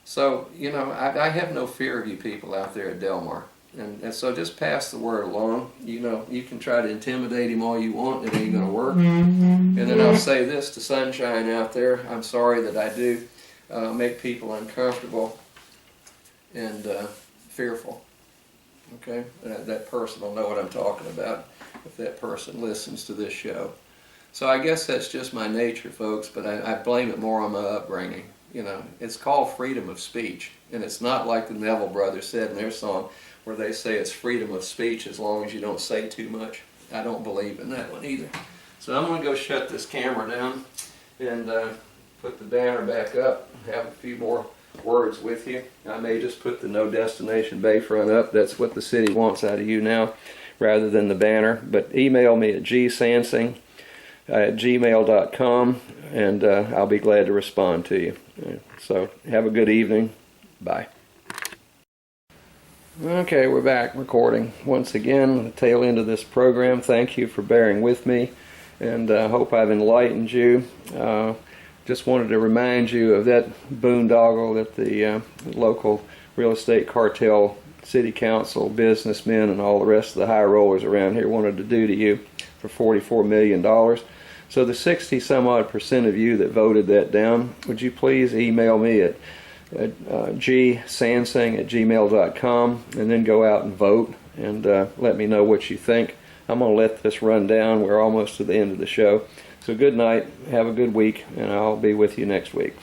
Speaker 1: so, you know, I have no fear of you people out there at Del Mar. And so just pass the word along. You know, you can try to intimidate him all you want, it ain't going to work. And then I'll say this to Sunshine out there, I'm sorry that I do make people uncomfortable and fearful. Okay? That person will know what I'm talking about if that person listens to this show. So I guess that's just my nature, folks, but I blame it more on my upbringing. You know, it's called freedom of speech, and it's not like the Neville Brothers said in their song where they say it's freedom of speech as long as you don't say too much. I don't believe in that one either. So I'm going to go shut this camera down and put the banner back up, have a few more words with you. I may just put the No Destination Bayfront up. That's what the city wants out of you now, rather than the banner. But email me at gsansing@gmail.com, and I'll be glad to respond to you. So have a good evening. Bye. Okay, we're back recording once again, the tail end of this program. Thank you for bearing with me, and I hope I've enlightened you. Just wanted to remind you of that boondoggle that the local real estate cartel, city council, businessmen, and all the rest of the high rollers around here wanted to do to you for $44 million. So the 60 some odd % of you that voted that down, would you please email me at gsansing@gmail.com and then go out and vote and let me know what you think. I'm going to let this run down. We're almost to the end of the show. So good night, have a good week, and I'll be with you next week.